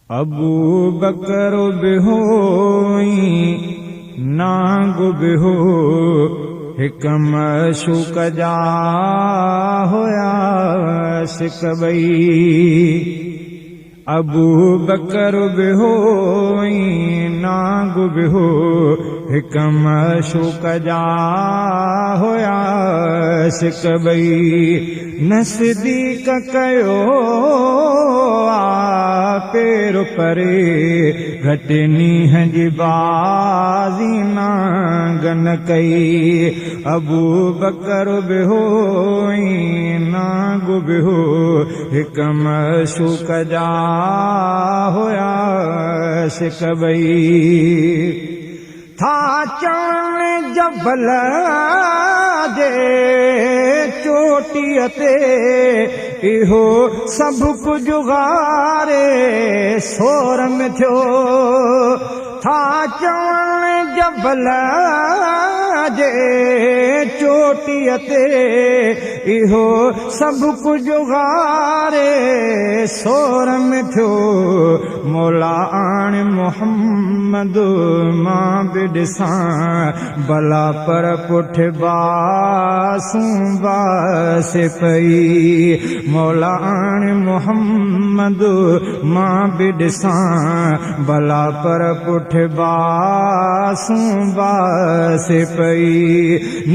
अबू बकर बिहोई नांग बिहो हिक मशूक जा होया सिकबई। अबू बकर बिहोई नांग बिहो हिक मशूक जा होया सिकबई। नसदीक कयो पेर परे घट नीह जी बाज़ी नांगन कई। अबू बकर बिहोई नांग बिहो हिक मशूक जा होया सिकबई। था चवण जबल जे चोटीअ ते इहो सभु कुझु गारे सोर में थियो। था चवण जबल जे चोटीअ ते इहो सभु कुझु गारे सोर में थियो। मौला आण मोहम्मद मां बि ॾिसां भला पर पुठ बासूं बास पई। मौला आण मोहम्मद मां बि ॾिसां भला पर पुठ बासूं बास पई।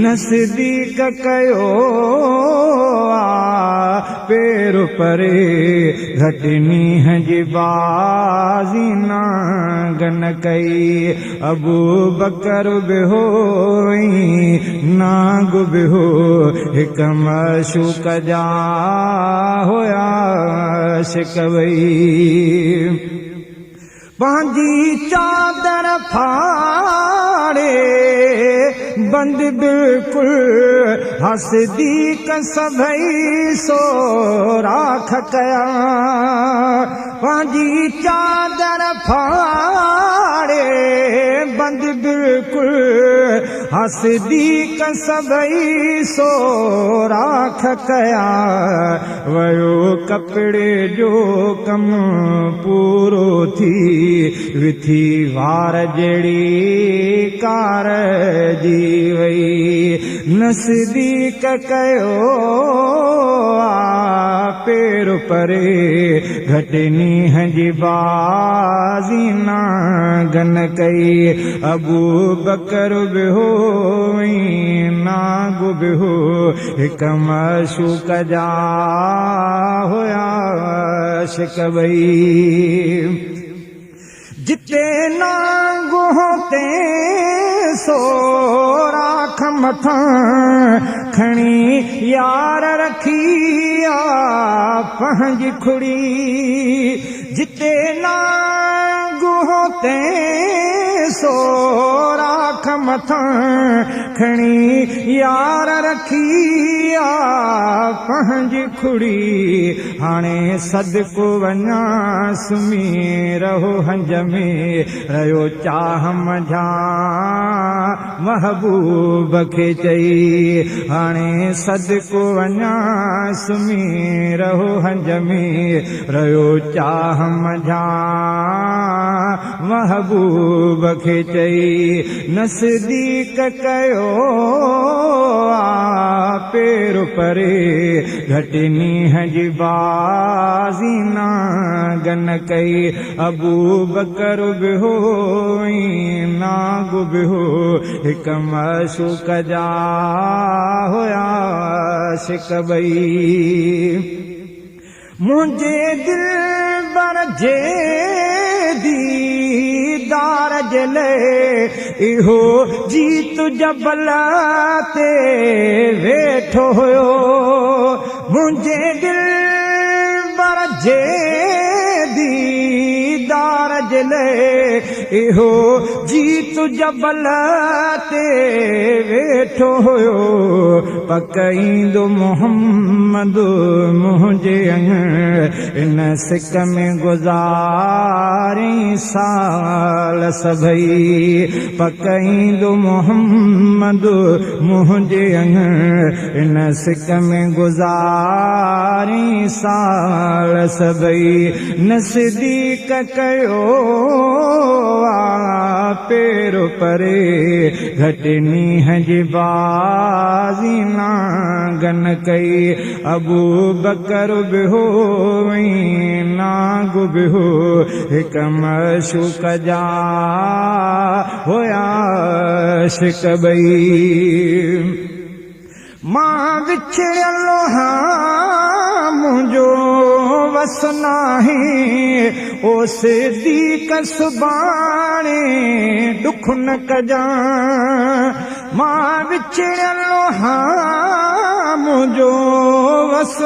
नसदीक कयो पेर परे घट नीह जी बाज़ी नांगन कई। अबू बकर बिहोई नांग बिहो हिक मशूक जा होया सिकबई। पंहिंजी चादर फाड़े बंद बिल्कुल हसदीक सभई सो राख कया। पंहिंजी चादर फाड़े बंद बिल्कुल हसदीक सभई सो राख कया। वयो कपिड़े जो कम पूरो थी विथी वार जड़ी कार जी वई। नसदीक कयो पेर परे घट नीह जी बाज़ी नांगन कई। अबू बकर बिहोई नांग बिहो हिक मशूक जा होया सिकबई। जिते नांग होते सो राख मथां खणी यार रखी पंहिंजी खुड़ी। जिते नांग होते सो राख मथां खणी यार रखी पंहिंजी खुड़ी। हाणे सदको वञा सुम्ही रहो हंज में रहियो चाह मझा महबूब खे चई। हाणे सदको वञा सुम्ही रहो हंज में रहियो चाह मझा महबूब खे चई। नसदीक कयो पेर परे घट नीह जी बाज़ी नांगन कई। अबू बकर बिहोई नांग बिहो हिक मशूक जा होया सिकबई। मुंहिंजे दिलबर जे दीदार जे लाइ इहो जीत जबल ते वेठो हुयो। मुंहिंजे दिलबर जे दीदार जे लाइ इहो जीत जबल ते वेठो हुयो पकईंदो मोहम्मद मुंहिंजे इन सिक में गुज़ारी साल सभई पकईंदो मोहम्मद मुंहिंजे इन सिक में गुज़ारी साल सभई नज़दीक कयो पेर परे घटि नींहं जी बाज़ी नागन कई अबू बकर बि हो नाग बि हो हिक मशूक जा हुया शिक ॿई मां विछड़ियलो मुंहिंजो वस नाहे ओ सिद्दीक़ सुभाणे दुख न कजां मां विछड़ियलो मुंहिंजो वस